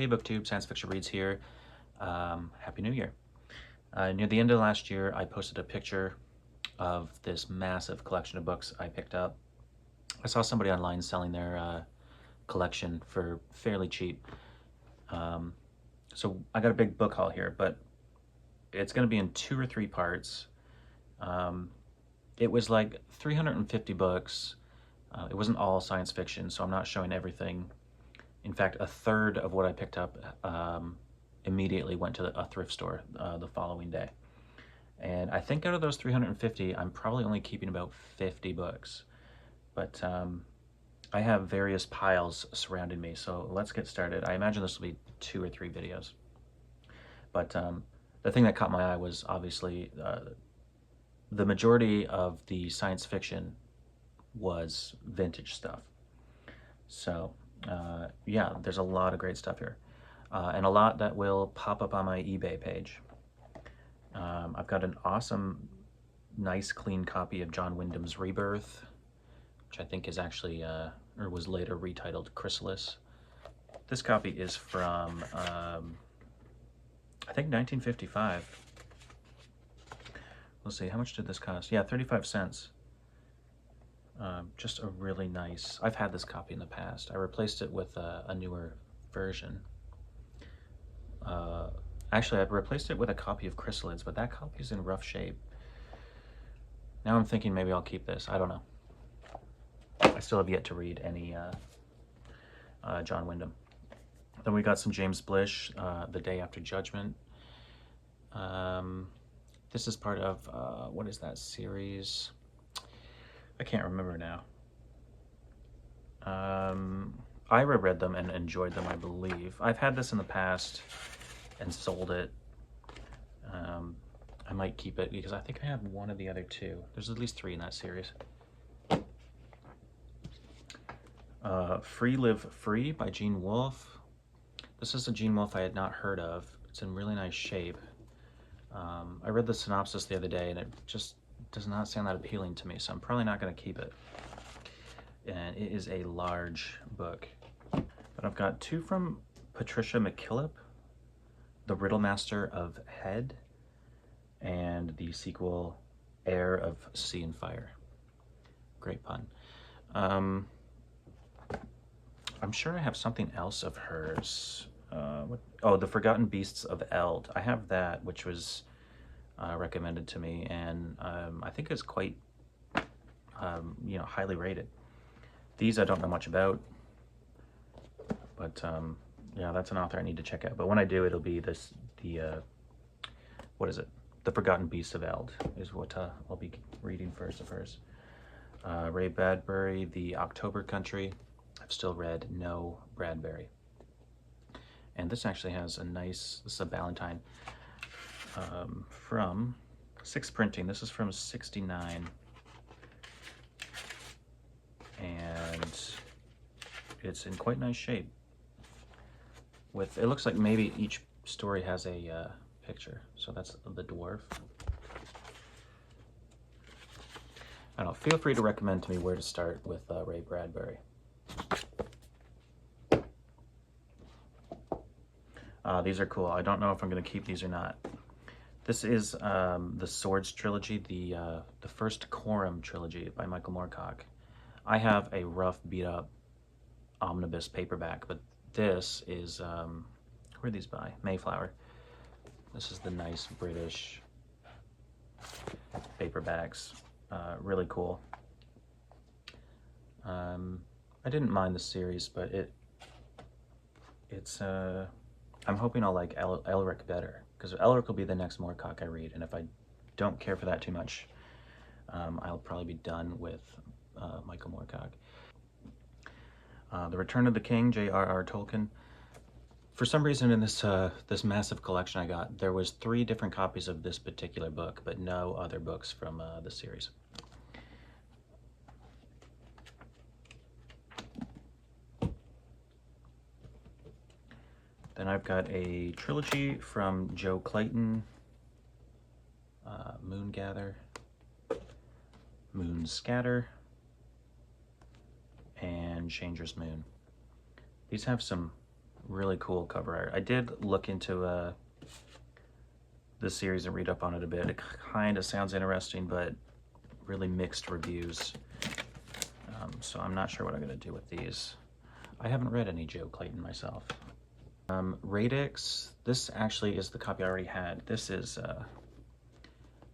booktube, science fiction reads here. Happy New Year. Near the end of last year, I posted a picture of this massive collection of books I picked up. I saw somebody online selling their collection for fairly cheap. So I got a big book haul here, but it's going to be in 2 or 3 parts. It was like 350 books. It wasn't all science fiction, so I'm not showing everything. In fact, a third of what I picked up immediately went to a thrift store the following day. And I think out of those 350, I'm probably only keeping about 50 books. But I have various piles surrounding me, so let's get started. I imagine this will be 2 or 3 videos. But the thing that caught my eye was obviously the majority of the science fiction was vintage stuff. So yeah, there's a lot of great stuff here. And a lot that will pop up on my eBay page. I've got an awesome, nice, clean copy of John Wyndham's Rebirth, which I think is actually, or was later retitled Chrysalis. This copy is from, I think 1955. Let's see, how much did this cost? Yeah, 35 cents. Just a really nice, I've had this copy in the past. I replaced it with a newer version. Actually, I've replaced it with a copy of Chrysalids, but that copy is in rough shape. Now I'm thinking maybe I'll keep this. I don't know. I still have yet to read any John Wyndham. Then we got some James Blish, The Day After Judgment. This is part of, what is that series? I can't remember now. I reread them and enjoyed them, I believe. I've had this in the past and sold it. I might keep it because I think I have one of the other 2. There's at least 3 in that series. Free Live Free by Gene Wolfe. This is a Gene Wolfe I had not heard of. It's in really nice shape. I read the synopsis the other day and it just does not sound that appealing to me, so I'm probably not going to keep it. And it is a large book. But I've got 2 from Patricia McKillip, The Riddlemaster of Head, and the sequel, Heir of Sea and Fire. Great pun. I'm sure I have something else of hers. Oh, The Forgotten Beasts of Eld. I have that, which was recommended to me, and I think it's quite, you know, highly rated. These I don't know much about, but yeah, that's an author I need to check out. But when I do, it'll be this, what is it? The Forgotten Beasts of Eld is what I'll be reading first of hers. Ray Bradbury, The October Country. I've still read No Bradbury. And this actually has a nice, this is a Ballantine from Six Printing. This is from '69. And it's in quite nice shape. With, it looks like maybe each story has a picture. So that's the dwarf. I don't know, feel free to recommend to me where to start with Ray Bradbury. These are cool. I don't know if I'm going to keep these or not. This is the Swords trilogy, the first Quorum trilogy by Michael Moorcock. I have a rough, beat-up omnibus paperback, but this is, who are these by? Mayflower. This is the nice British paperbacks. Really cool. I didn't mind the series, but it's I'm hoping I'll like Elric better, because Elric will be the next Moorcock I read, and if I don't care for that too much, I'll probably be done with Michael Moorcock. The Return of the King, J.R.R. Tolkien. For some reason in this this massive collection I got, there was 3 different copies of this particular book, but no other books from the series. Then I've got a trilogy from Joe Clayton, Moongather, Moonscatter, and Changer's Moon. These have some Really cool cover art. I did look into this series and read up on it a bit. It kind of sounds interesting, but really mixed reviews. So I'm not sure what I'm going to do with these. I haven't read any Joe Clayton myself. Radix, this actually is the copy I already had. This is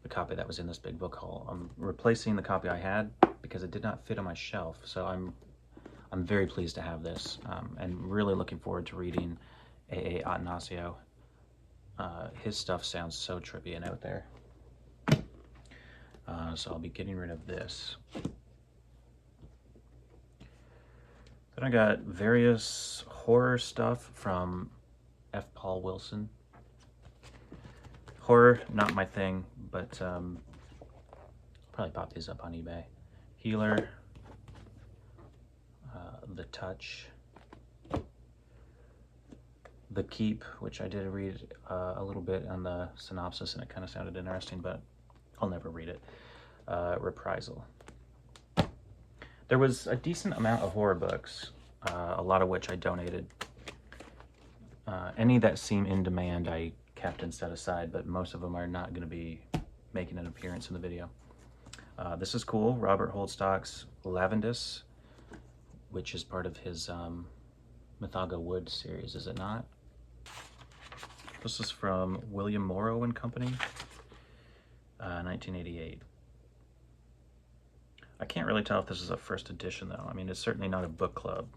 the copy that was in this big book haul. I'm replacing the copy I had because it did not fit on my shelf. So I'm very pleased to have this, and really looking forward to reading A.A. Attanasio. His stuff sounds so trippy and out there. So I'll be getting rid of this. Then I got various horror stuff from F. Paul Wilson. Horror, not my thing, but probably pop these up on eBay. Healer, The Touch, The Keep, which I did read a little bit on the synopsis and it kind of sounded interesting, but I'll never read it. Reprisal. There was a decent amount of horror books, a lot of which I donated. Any that seem in demand I kept and set aside, but most of them are not going to be making an appearance in the video. This is cool. Robert Holdstock's Lavendus, which is part of his Mythago Wood series, is it not? This is from William Morrow and Company, 1988. I can't really tell if this is a first edition though. I mean, it's certainly not a book club.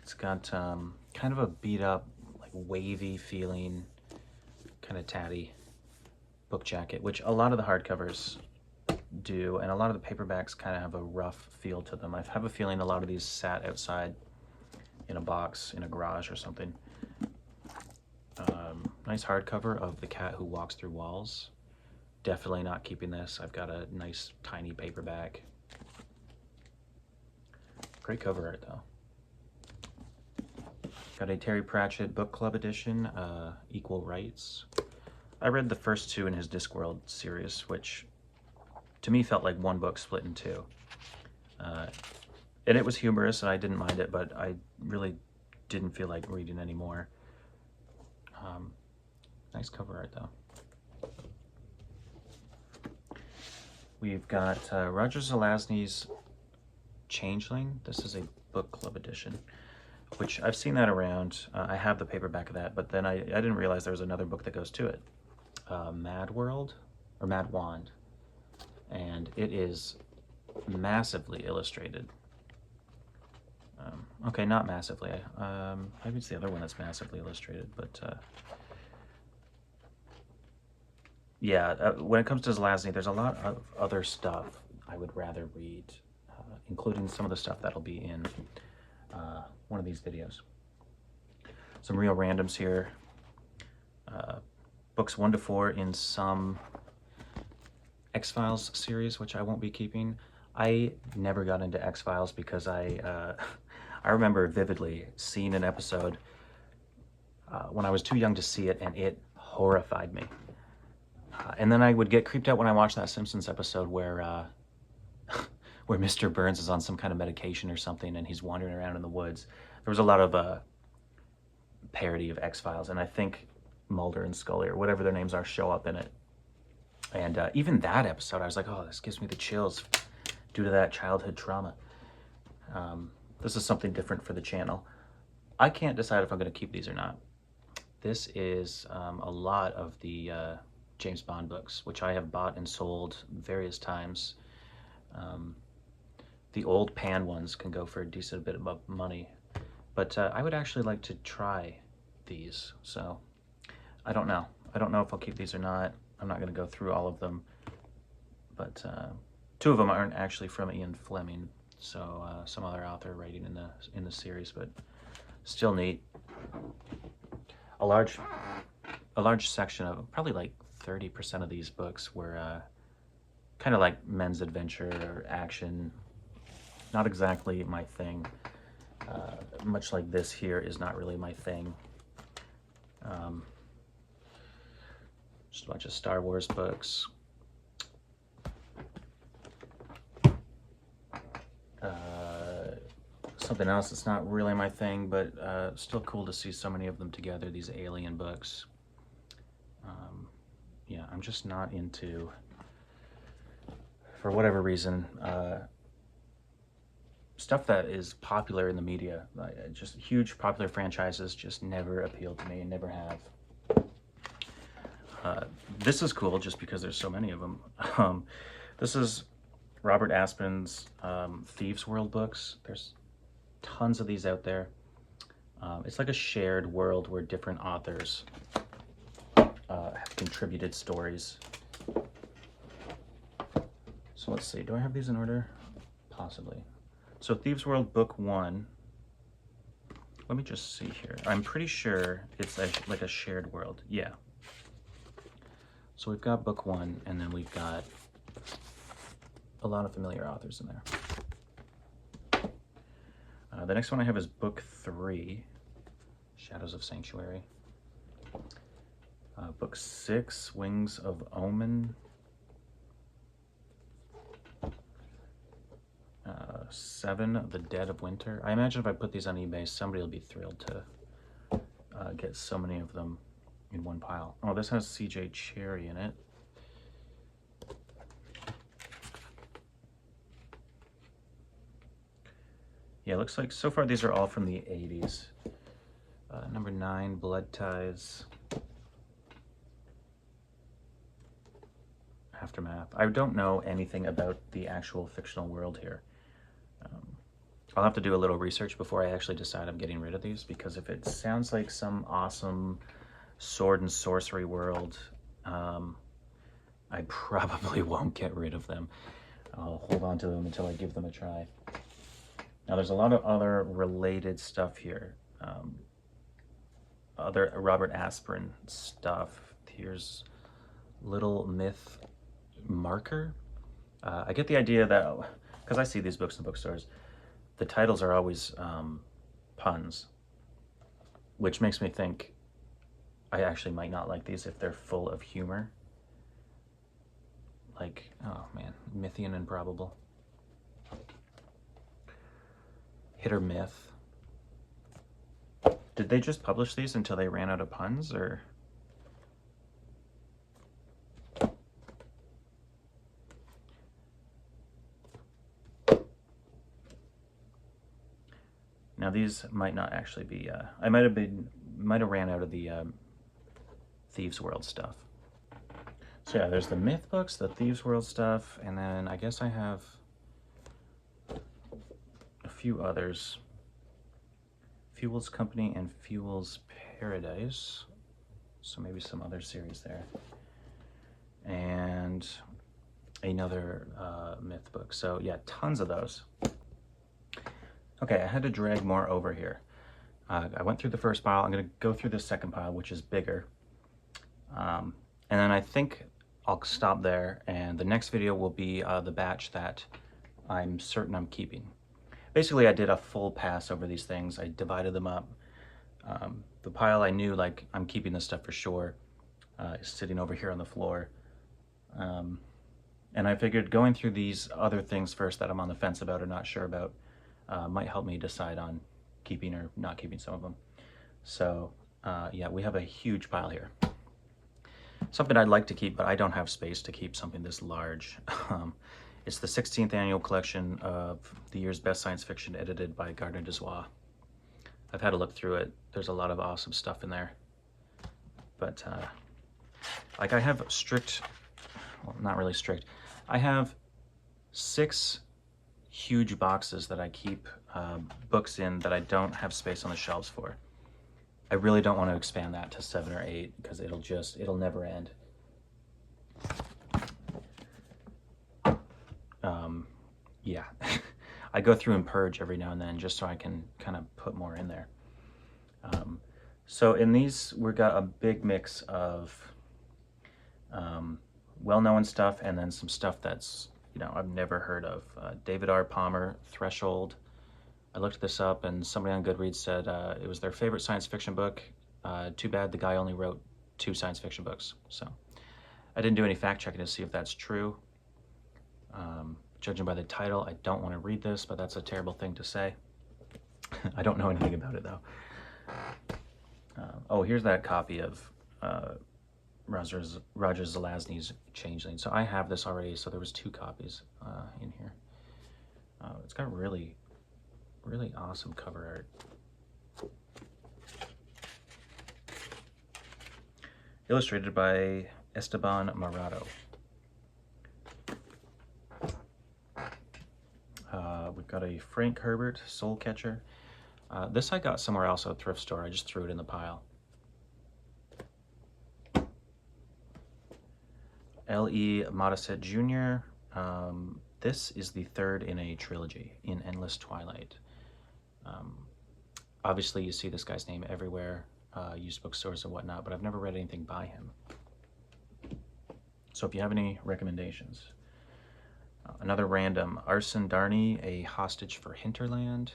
It's got kind of a beat up, like wavy feeling, kind of tatty book jacket, which a lot of the hardcovers do, and a lot of the paperbacks kind of have a rough feel to them. I have a feeling a lot of these sat outside in a box in a garage or something. Nice hardcover of The Cat Who Walks Through Walls. Definitely not keeping this. I've got a nice tiny paperback. Great cover art though. Got a Terry Pratchett book club edition, Equal Rights. I read the first two in his Discworld series, which to me felt like one book split in two. And it was humorous and I didn't mind it, but I really didn't feel like reading any more. Nice cover art though. We've got Roger Zelazny's Changeling. This is a book club edition, which I've seen that around. I have the paperback of that, but then I didn't realize there was another book that goes to it. Mad World, or Mad Wand. And it is massively illustrated. Okay, not massively. Maybe it's the other one that's massively illustrated, but yeah, when it comes to Zelazny, there's a lot of other stuff I would rather read, including some of the stuff that'll be in one of these videos. Some real randoms here. Books 1 to 4 in some X-Files series, which I won't be keeping. I never got into X-Files because I remember vividly seeing an episode when I was too young to see it, and it horrified me. And then I would get creeped out when I watched that Simpsons episode where where Mr. Burns is on some kind of medication or something and he's wandering around in the woods. There was a lot of parody of X-Files, and I think Mulder and Scully, or whatever their names are, show up in it. And even that episode, I was like, oh, this gives me the chills due to that childhood trauma. This is something different for the channel. I can't decide if I'm going to keep these or not. This is a lot of the James Bond books, which I have bought and sold various times. The old pan ones can go for a decent bit of money, but I would actually like to try these, so I don't know. I don't know if I'll keep these or not. I'm not going to go through all of them, but two of them aren't actually from Ian Fleming, so some other author writing in the series, but still neat. A large section of, probably like 30% of these books were kind of like men's adventure or action. Not exactly my thing. Much like this here is not really my thing. Just a bunch of Star Wars books. something else that's not really my thing, but still cool to see so many of them together, these alien books. Yeah, I'm just not into, for whatever reason, stuff that is popular in the media. Just huge popular franchises just never appeal to me and never have. This is cool just because there's so many of them. This is Robert Aspin's Thieves World books. There's tons of these out there. It's like a shared world where different authors have contributed stories. So let's see, do I have these in order? Possibly. So Thieves World Book 1. Let me just see here. I'm pretty sure it's like a shared world. Yeah. So we've got Book 1, and then we've got a lot of familiar authors in there. The next one I have is Book 3, Shadows of Sanctuary. Book 6, Wings of Omen. 7, The Dead of Winter. I imagine if I put these on eBay, somebody will be thrilled to get so many of them in one pile. Oh, this has C.J. Cherry in it. Yeah, it looks like so far these are all from the 80s. Number 9, Blood Ties. Aftermath. I don't know anything about the actual fictional world here. I'll have to do a little research before I actually decide I'm getting rid of these, because if it sounds like some awesome sword and sorcery world, I probably won't get rid of them. I'll hold on to them until I give them a try. Now there's a lot of other related stuff here. Other Robert Aspin stuff. Here's Little Myth Marker. I get the idea that, because I see these books in bookstores, the titles are always puns, which makes me think I actually might not like these if they're full of humor. Like, oh man, Mythy and Improbable. Hit or Myth. Did they just publish these until they ran out of puns, or? Now these might not actually be, I might have ran out of the Thieves World stuff. So yeah, there's the myth books, the Thieves World stuff, and then I guess I have a few others. Fuel's Company and Fuel's Paradise. So maybe some other series there. And another myth book. So yeah, tons of those. Okay, I had to drag more over here. I went through the first pile. I'm going to go through the second pile, which is bigger. And then I think I'll stop there, and the next video will be the batch that I'm certain I'm keeping. Basically, I did a full pass over these things. I divided them up. The pile I knew, like, I'm keeping this stuff for sure, is sitting over here on the floor. And I figured going through these other things first that I'm on the fence about or not sure about might help me decide on keeping or not keeping some of them. So yeah, we have a huge pile here. Something I'd like to keep, but I don't have space to keep something this large. It's the 16th annual collection of the year's best science fiction, edited by Gardner Dozois. I've had a look through it. There's a lot of awesome stuff in there. But like, I have strict, well, not really strict. I have 6 huge boxes that I keep books in that I don't have space on the shelves for. I really don't want to expand that to 7 or 8 because it'll never end. Yeah, I go through and purge every now and then just so I can kind of put more in there. So in these, we've got a big mix of well-known stuff and then some stuff that's, you know, I've never heard of. David R. Palmer, Threshold. I looked this up and somebody on Goodreads said it was their favorite science fiction book. Too bad the guy only wrote 2 science fiction books. So I didn't do any fact checking to see if that's true. Judging by the title, I don't want to read this, but that's a terrible thing to say. I don't know anything about it, though. Oh, here's that copy of Roger Zelazny's Changeling. So I have this already, so there was 2 copies in here. It's got really, really awesome cover art. Illustrated by Esteban Marado. We've got a Frank Herbert Soul Catcher. This I got somewhere else at a thrift store. I just threw it in the pile. L.E. Modisette Jr. This is the 3rd in a trilogy, In Endless Twilight. Obviously, you see this guy's name everywhere, used bookstores and whatnot, but I've never read anything by him. So if you have any recommendations. Another random, Arson Darney, A Hostage for Hinterland.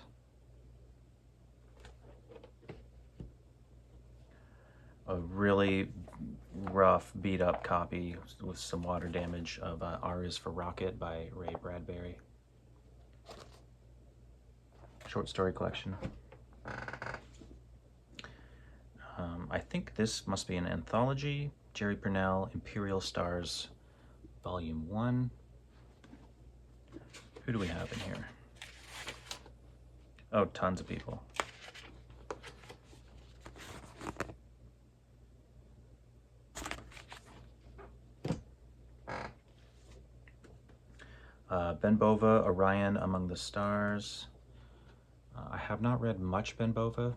A really rough, beat-up copy with some water damage of R is for Rocket by Ray Bradbury. Short story collection. I think this must be an anthology. Jerry Purnell, Imperial Stars, Volume 1. Who do we have in here? Oh, tons of people. Ben Bova, Orion Among the Stars. I have not read much Ben Bova.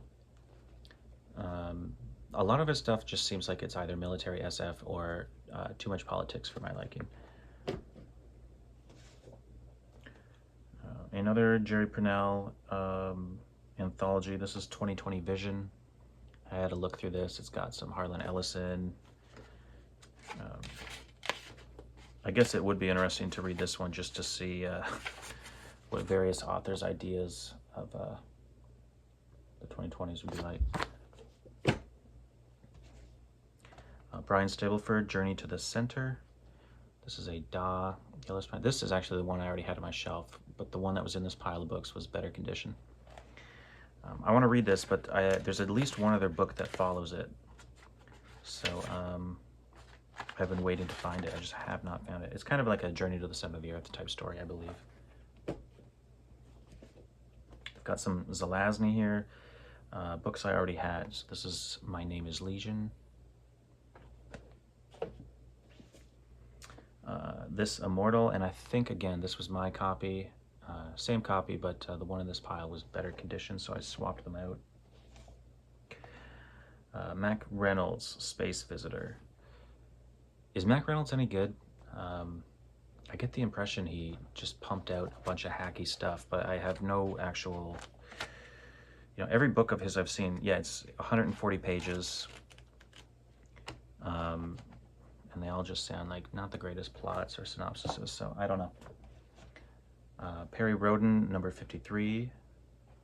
A lot of his stuff just seems like it's either military SF or too much politics for my liking. Another Jerry Purnell anthology. This is 2020 Vision. I had to look through this. It's got some Harlan Ellison. I guess it would be interesting to read this one just to see what various authors' ideas of the 2020s would be like. Brian Stableford, Journey to the Center. This is a Da Gillespie. This is actually the one I already had on my shelf, but the one that was in this pile of books was better condition. I want to read this, but there's at least one other book that follows it. So I've been waiting to find it. I just have not found it. It's kind of like a Journey to the Center of the Earth type story, I believe. I've got some Zelazny here. Books I already had. So this is My Name is Legion. This Immortal, and I think, again, this was my copy. Same copy, but the one in this pile was better condition, so I swapped them out. Mac Reynolds, Space Visitor. Is Mac Reynolds any good? I get the impression he just pumped out a bunch of hacky stuff, but I have no actual... You know, every book of his I've seen, yeah, it's 140 pages. And they all just sound like not the greatest plots or synopsises, so I don't know. Perry Roden, number 53,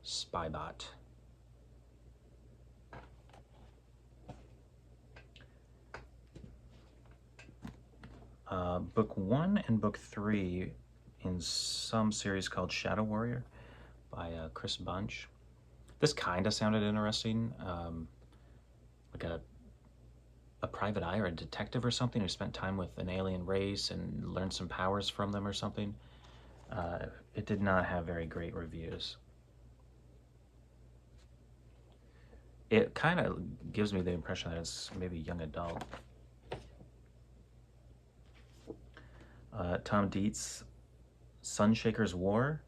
Spybot. Book 1 and Book 3 in some series called Shadow Warrior by Chris Bunch. This kind of sounded interesting, like a private eye or a detective or something who spent time with an alien race and learned some powers from them or something. It did not have very great reviews. It kind of gives me the impression that it's maybe young adult. Tom Dietz, Sunshaker's War.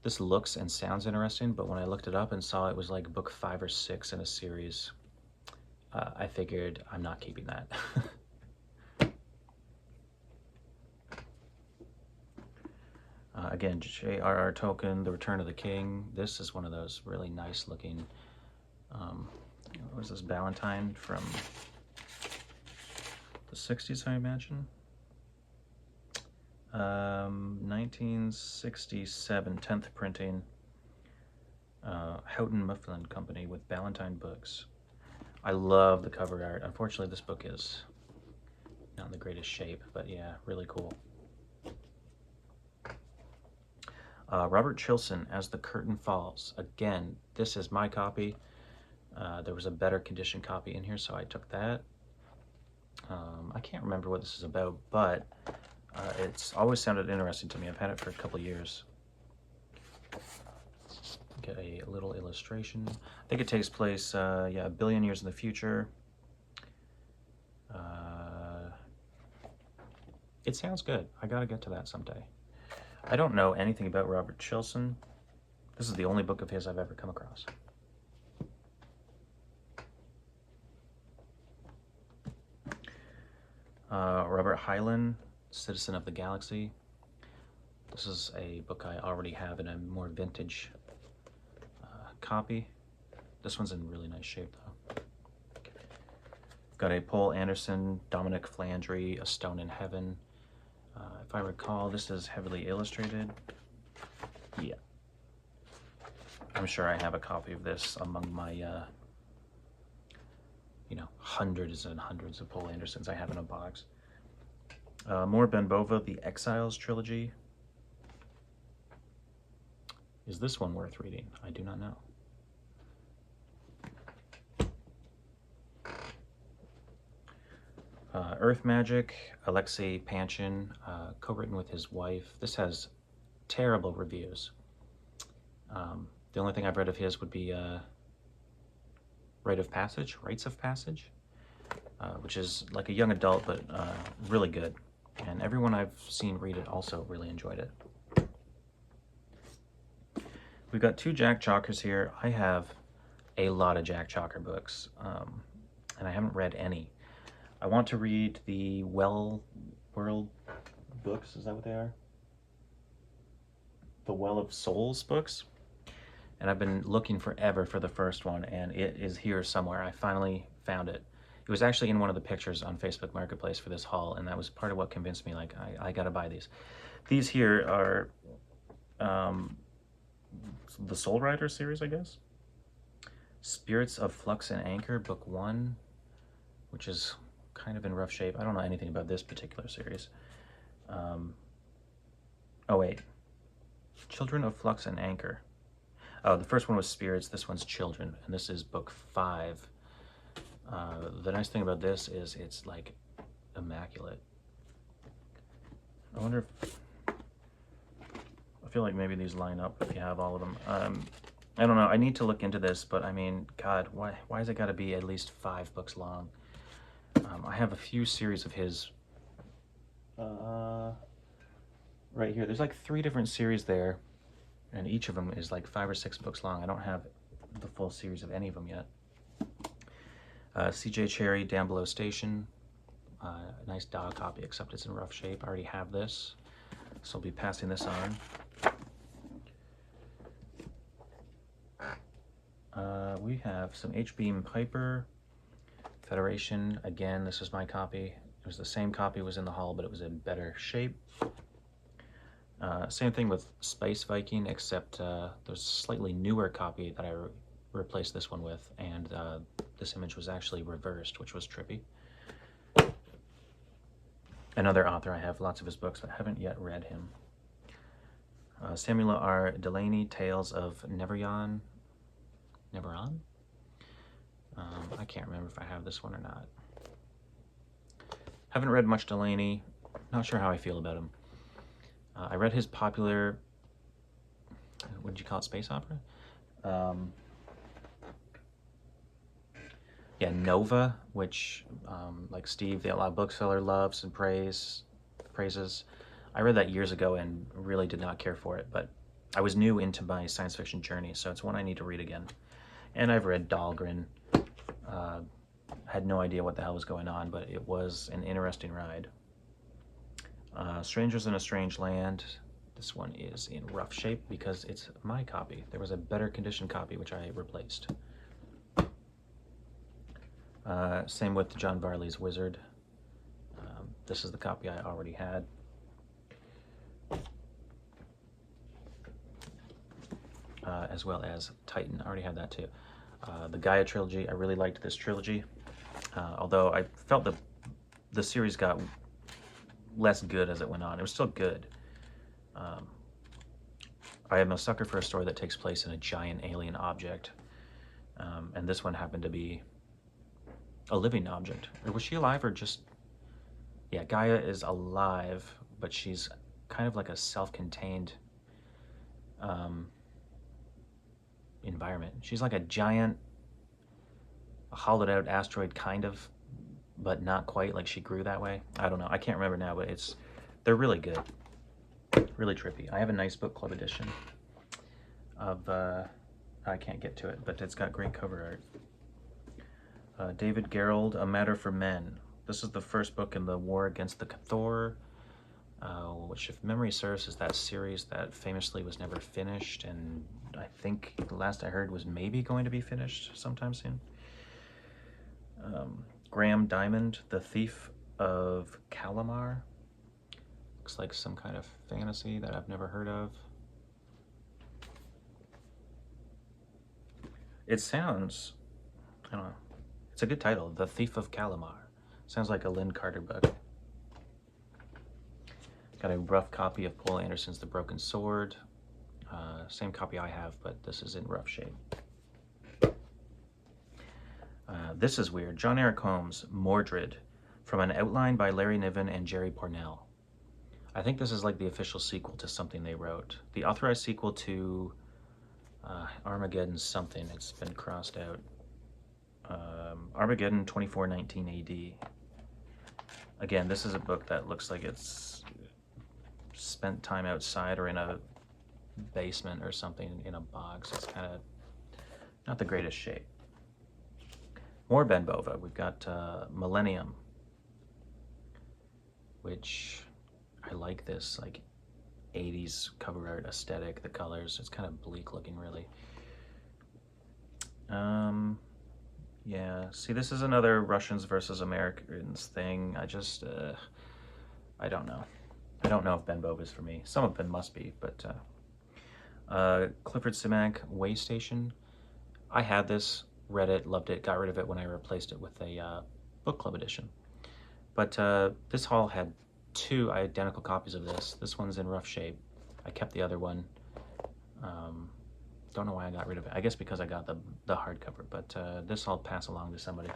This looks and sounds interesting, but when I looked it up and saw it was like book 5 or 6 in a series, I figured I'm not keeping that. Again, J.R.R. Tolkien, The Return of the King. This is one of those really nice looking, what was this, Ballantine from the 60s, I imagine? 1967, 10th printing, Houghton Mifflin Company with Ballantine Books. I love the cover art. Unfortunately, this book is not in the greatest shape, but yeah, really cool. Robert Chilson, As the Curtain Falls. Again, this is my copy. There was a better condition copy in here, so I took that. I can't remember what this is about, but it's always sounded interesting to me. I've had it for a couple years. Get a little illustration. I think it takes place, yeah, 1 billion years in the future. It sounds good. I gotta get to that someday. I don't know anything about Robert Chilson. This is the only book of his I've ever come across. Robert Heinlein, Citizen of the Galaxy. This is a book I already have in a more vintage copy. This one's in really nice shape, though. Got a Poul Anderson, Dominic Flandry, A Stone in Heaven. If I recall, this is heavily illustrated. Yeah. I'm sure I have a copy of this among my, you know, hundreds and hundreds of Poul Andersons I have in a box. More Ben Bova, The Exiles trilogy. Is this one worth reading? I do not know. Earth Magic, Alexei Panshin, co-written with his wife. This has terrible reviews. The only thing I've read of his would be Rites of Passage, which is like a young adult, but really good. And everyone I've seen read it also really enjoyed it. We've got 2 Jack Chalkers here. I have a lot of Jack Chalker books, and I haven't read any. I want to read the Well World books. Is that what they are? The Well of Souls books. And I've been looking forever for the first one, and it is here somewhere. I finally found it. It was actually in one of the pictures on Facebook Marketplace for this haul, and that was part of what convinced me, like, I gotta buy these. These here are the Soul Rider series, I guess. Spirits of Flux and Anchor, book 1, which is kind of in rough shape. I don't know anything about this particular series. Oh wait, Children of Flux and Anchor. Oh, the first one was Spirits, this one's Children, and this is book 5. The nice thing about this is it's like immaculate. I wonder if, I feel like maybe these line up if you have all of them. I don't know, I need to look into this, but I mean, God, why has it got to be at least 5 books long? I have a few series of his right here. There's like 3 different series there, and each of them is like 5 or 6 books long. I don't have the full series of any of them yet. CJ Cherry, Down Below Station. Nice dog copy, except it's in rough shape. I already have this, so I'll be passing this on. We have some H. Beam Piper, Federation. Again, this is my copy. It was the same copy was in the haul, but it was in better shape. Same thing with Space Viking, except there's a slightly newer copy that I replaced this one with, and this image was actually reversed, which was trippy. Another author, I have lots of his books, but haven't yet read him. Samuel R. Delaney, Tales of Neveron? I can't remember if I have this one or not. Haven't read much Delaney. Not sure how I feel about him. I read his popular, what did you call it, space opera? Yeah, Nova, which like Steve, the Outlaw Bookseller, loves and praises. I read that years ago and really did not care for it, but I was new into my science fiction journey, so it's one I need to read again. And I've read Dahlgren. Had no idea what the hell was going on, but it was an interesting ride. Strangers in a Strange Land. This one is in rough shape because it's my copy. There was a better condition copy, which I replaced. Same with John Varley's Wizard. This is the copy I already had. As well as Titan. I already had that too. The Gaia trilogy. I really liked this trilogy. Although I felt the series got less good as it went on. It was still good. I am a sucker for a story that takes place in a giant alien object. And this one happened to be a living object. Or was she alive or just... Yeah, Gaia is alive, but she's kind of like a self-contained environment. She's like a giant, hollowed out asteroid, kind of, but not quite. Like she grew that way. I don't know. I can't remember now, but they're really good. Really trippy. I have a nice book club edition of, I can't get to it, but it's got great cover art. David Gerrold, A Matter for Men. This is the first book in the War Against the Cathor, which, if memory serves, is that series that famously was never finished, and I think the last I heard was maybe going to be finished sometime soon. Graham Diamond, The Thief of Calamar. Looks like some kind of fantasy that I've never heard of. It sounds, I don't know, it's a good title, The Thief of Calamar. Sounds like a Lynn Carter book. Got a rough copy of Paul Anderson's The Broken Sword. Same copy I have, but this is in rough shape. This is weird. John Eric Holmes, Mordred, from an outline by Larry Niven and Jerry Pournelle. I think this is like the official sequel to something they wrote. The authorized sequel to Armageddon something. It's been crossed out. Armageddon 2419 AD. Again, this is a book that looks like it's spent time outside or in a basement or something in a box. It's kind of not the greatest shape. More Ben Bova. We've got Millennium, which I like this like 80s cover art aesthetic, the colors. It's kind of bleak looking, really. Yeah, see, this is another Russians versus Americans thing. I just, I don't know. I don't know if Ben Bova is for me. Some of them must be, but Clifford Simak, Way Station. I had this, read it, loved it, got rid of it when I replaced it with a book club edition. But this haul had 2 identical copies of this. This one's in rough shape. I kept the other one. Don't know why I got rid of it. I guess because I got the hardcover, but this I'll pass along to somebody.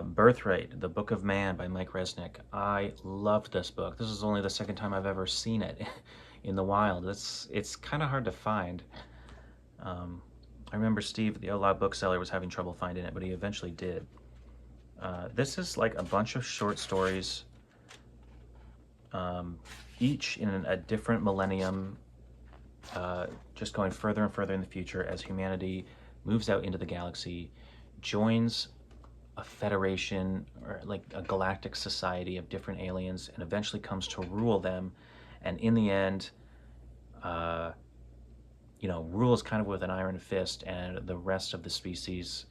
Birthright, The Book of Man by Mike Resnick. I loved this book. This is only the second time I've ever seen it in the wild. It's kind of hard to find. I remember Steve, the Outlaw bookseller, was having trouble finding it, but he eventually did. This is like a bunch of short stories, each in a different millennium, just going further and further in the future as humanity moves out into the galaxy, joins a federation or like a galactic society of different aliens, and eventually comes to rule them. And in the end, you know, rules kind of with an iron fist, and the rest of the species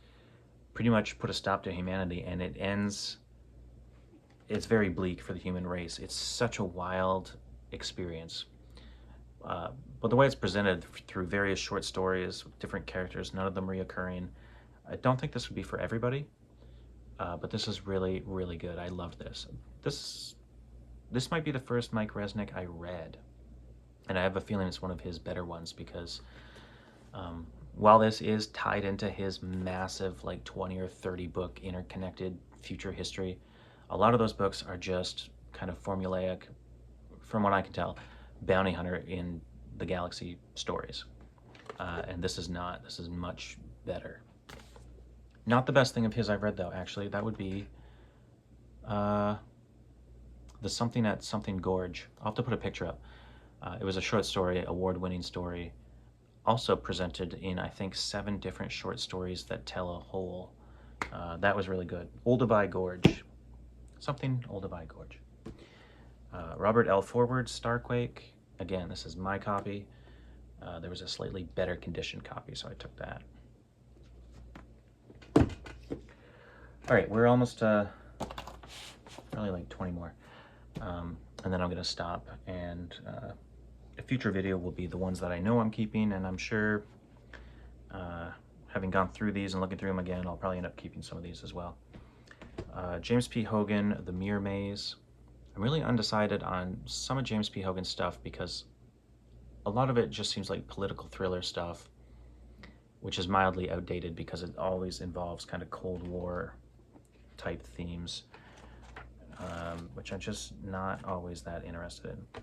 pretty much put a stop to humanity, and it ends, it's very bleak for the human race. It's such a wild experience. But the way it's presented through various short stories with different characters, none of them reoccurring, I don't think this would be for everybody, but this is really, really good. I loved this. This might be the first Mike Resnick I read, and I have a feeling it's one of his better ones because while this is tied into his massive like 20 or 30 book interconnected future history, a lot of those books are just kind of formulaic, from what I can tell, bounty hunter in the galaxy stories. And this is not. This is much better. Not the best thing of his I've read, though, actually. That would be The Something at Something Gorge. I'll have to put a picture up. It was a short story, award-winning story, also presented in, I think, 7 different short stories that tell a whole. That was really good. Olduvai Gorge. Something Olduvai Gorge. Robert L. Forward, Starquake. Again, this is my copy. There was a slightly better conditioned copy, so I took that. All right, we're almost, probably like 20 more. And then I'm gonna stop, and a future video will be the ones that I know I'm keeping, and I'm sure, having gone through these and looking through them again, I'll probably end up keeping some of these as well. James P. Hogan, The Mirror Maze. I'm really undecided on some of James P. Hogan's stuff because a lot of it just seems like political thriller stuff, which is mildly outdated because it always involves kind of Cold War type themes, which I'm just not always that interested in.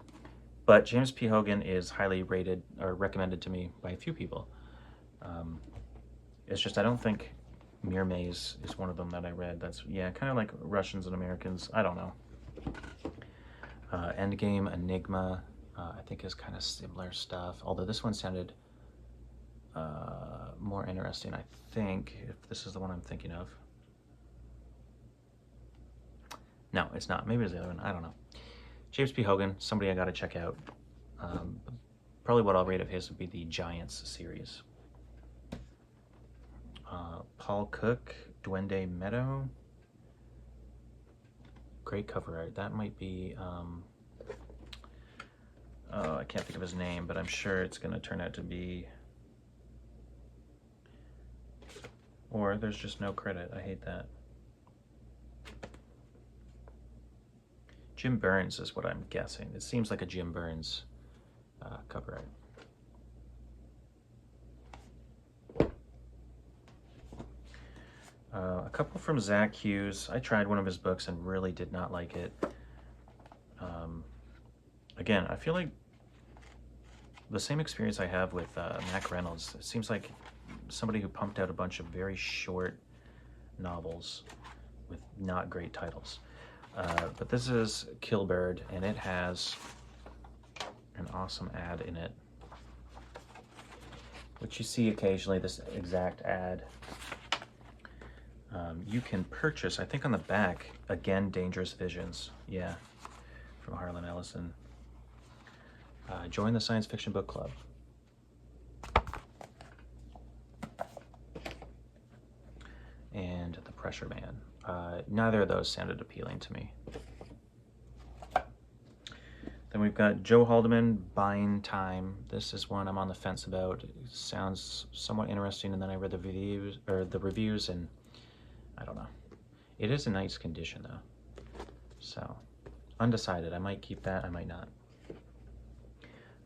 But James P. Hogan is highly rated or recommended to me by a few people. It's just I don't think Mere Maze is one of them that I read. That's, yeah, kind of like Russians and Americans. I don't know. Endgame, Enigma, I think is kind of similar stuff. Although this one sounded more interesting, I think, if this is the one I'm thinking of. No, it's not. Maybe it's the other one. I don't know. James P. Hogan, somebody I got to check out. Probably what I'll rate of his would be the Giants series. Paul Cook, Duende Meadow. Great cover art. That might be, I can't think of his name, but I'm sure it's going to turn out to be, or there's just no credit. I hate that. Jim Burns is what I'm guessing. It seems like a Jim Burns cover art. A couple from Zach Hughes. I tried one of his books and really did not like it. Again, I feel like the same experience I have with Mac Reynolds. It seems like somebody who pumped out a bunch of very short novels with not great titles. But this is Killbird, and it has an awesome ad in it, which you see occasionally, this exact ad. You can purchase, I think on the back, again, Dangerous Visions. Yeah, from Harlan Ellison. Join the Science Fiction Book Club. And The Pressure Man. Neither of those sounded appealing to me. Then we've got Joe Haldeman, Buying Time. This is one I'm on the fence about. It sounds somewhat interesting, and then I read the reviews, and I don't know. It is in nice condition though. So, undecided. I might keep that, I might not.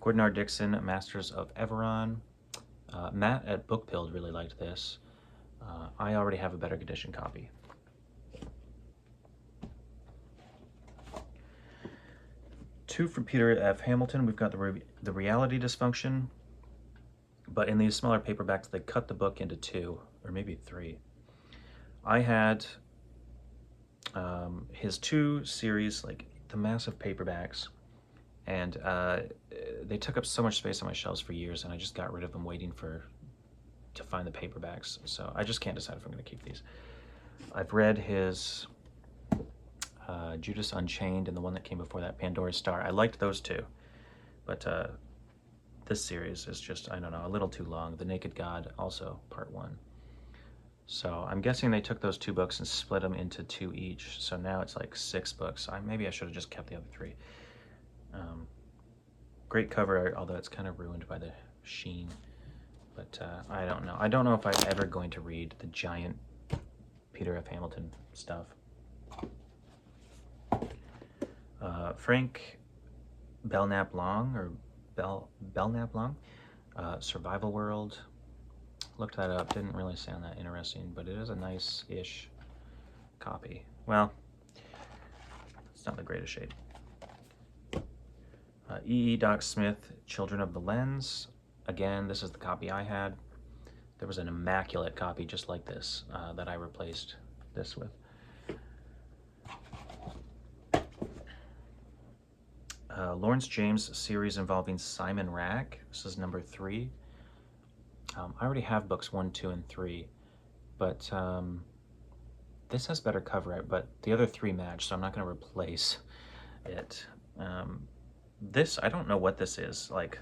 Gordon R. Dixon, Masters of Everon. Matt at Bookpilled really liked this. I already have a better condition copy. Two from Peter F. Hamilton. We've got the Reality Dysfunction, but in these smaller paperbacks, they cut the book into two, or maybe three. I had his two series, like the massive paperbacks, and they took up so much space on my shelves for years, and I just got rid of them waiting to find the paperbacks. So I just can't decide if I'm going to keep these. I've read his Judas Unchained and the one that came before that, Pandora's Star. I liked those two, but this series is just, I don't know, a little too long. The Naked God, also part 1. So I'm guessing they took those 2 books and split them into 2 each. So now it's like 6 books. Maybe I should have just kept the other 3. Great cover art, although it's kind of ruined by the sheen. But I don't know. I don't know if I'm ever going to read the giant Peter F. Hamilton stuff. Frank Belknap Long, or Belknap Long, Survival World. Looked that up, didn't really sound that interesting, but it is a nice-ish copy. Well, it's not the greatest shade. E. Doc Smith, Children of the Lens. Again, this is the copy I had. There was an immaculate copy just like this that I replaced this with. Lawrence James series involving Simon Rack. This is number 3. I already have books 1, 2, and 3, but this has better cover art, but the other 3 match, so I'm not going to replace it. This, I don't know what this is, like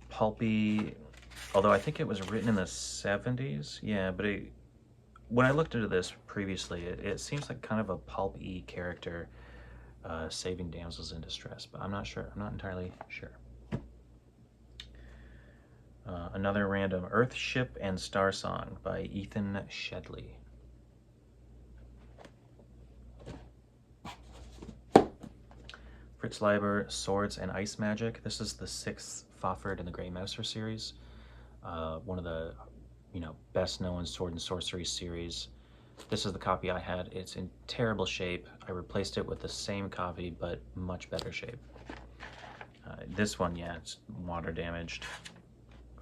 pulpy, although I think it was written in the 70s. Yeah, but when I looked into this previously, it seems like kind of a pulp-y character saving damsels in distress, but I'm not sure. I'm not entirely sure. Another random, Earthship and Star Song by Ethan Shedley. Fritz Leiber, Swords and Ice Magic. This is the 6th Fafhrd and the Grey Mouser series. One of the, best known sword and sorcery series. This is the copy I had. It's in terrible shape. I replaced it with the same copy, but much better shape. This one, yeah, it's water damaged,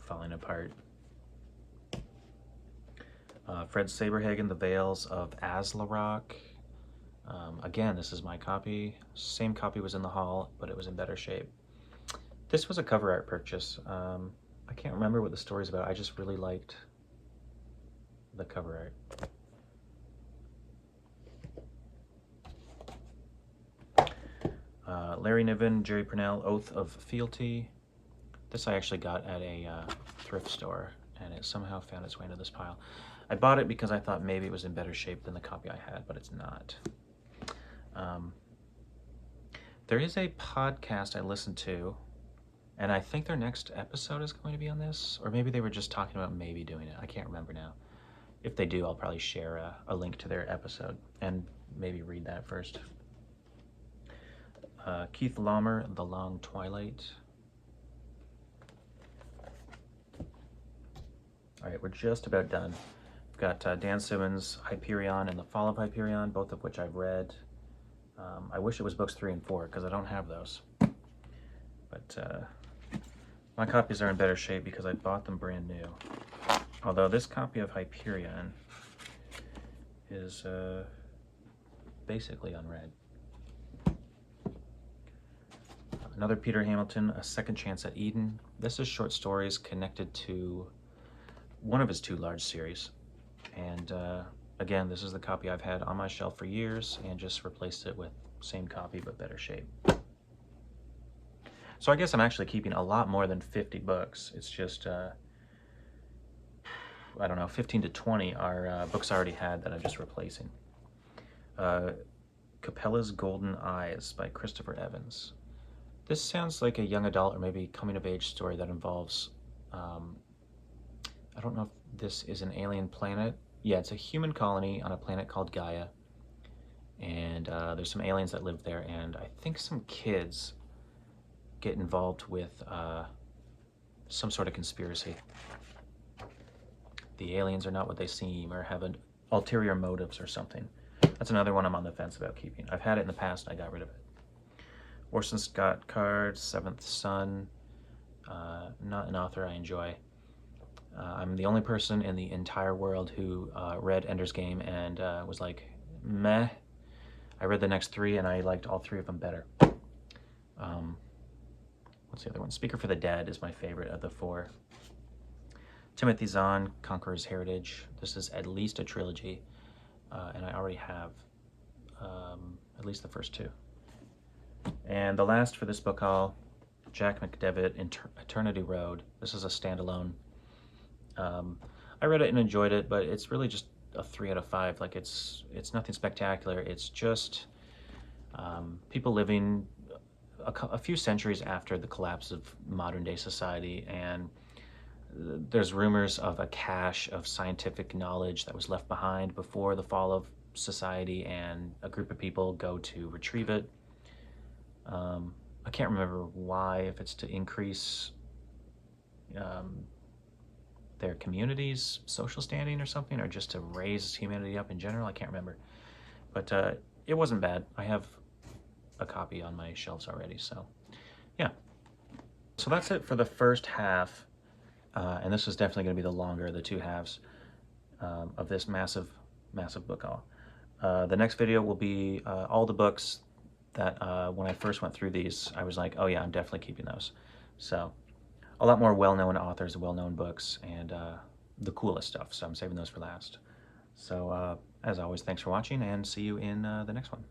falling apart. Fred Saberhagen, The Veils of Azlarok. Again, this is my copy. Same copy was in the haul, but it was in better shape. This was a cover art purchase. I can't remember what the story's about. I just really liked the cover art. Larry Niven, Jerry Purnell, Oath of Fealty. This I actually got at a thrift store, and it somehow found its way into this pile. I bought it because I thought maybe it was in better shape than the copy I had, but it's not. There is a podcast I listened to, and I think their next episode is going to be on this, or maybe they were just talking about maybe doing it. I can't remember now. If they do, I'll probably share a link to their episode and maybe read that first. Keith Laumer, The Long Twilight. All right, we're just about done. We've got Dan Simmons' Hyperion and The Fall of Hyperion, both of which I've read. I wish it was books 3 and 4 because I don't have those. But my copies are in better shape because I bought them brand new. Although this copy of Hyperion is basically unread. Another Peter Hamilton, A Second Chance at Eden. This is short stories connected to one of his 2 large series. And again, this is the copy I've had on my shelf for years and just replaced it with same copy but better shape. So I guess I'm actually keeping a lot more than 50 books. It's just, I don't know, 15 to 20 are books I already had that I'm just replacing. Capella's Golden Eyes by Christopher Evans. This sounds like a young adult or maybe coming-of-age story that involves, I don't know if this is an alien planet. Yeah, it's a human colony on a planet called Gaia. And there's some aliens that live there, and I think some kids get involved with some sort of conspiracy. The aliens are not what they seem or have an ulterior motives or something. That's another one I'm on the fence about keeping. I've had it in the past and I got rid of it. Orson Scott Card, Seventh Son. Not an author I enjoy. I'm the only person in the entire world who read Ender's Game and was like, meh. I read the next 3 and I liked all 3 of them better. What's the other one? Speaker for the Dead is my favorite of the 4. Timothy Zahn, Conqueror's Heritage. This is at least a trilogy, and I already have at least the first 2. And the last for this book haul, Jack McDevitt, Eternity Road. This is a standalone. I read it and enjoyed it, but it's really just a 3 out of 5. Like it's nothing spectacular. It's just people living a few centuries after the collapse of modern day society, and there's rumors of a cache of scientific knowledge that was left behind before the fall of society, and a group of people go to retrieve it. I can't remember why, if it's to increase their community's social standing or something, or just to raise humanity up in general. I can't remember. But it wasn't bad. I have a copy on my shelves already, so yeah. So that's it for the first half, and this is definitely going to be the longer of the 2 halves of this massive book haul. The next video will be all the books that when I first went through these, I was like, oh yeah, I'm definitely keeping those. So a lot more well-known authors, well-known books, and the coolest stuff, so I'm saving those for last. So as always, thanks for watching, and see you in the next one.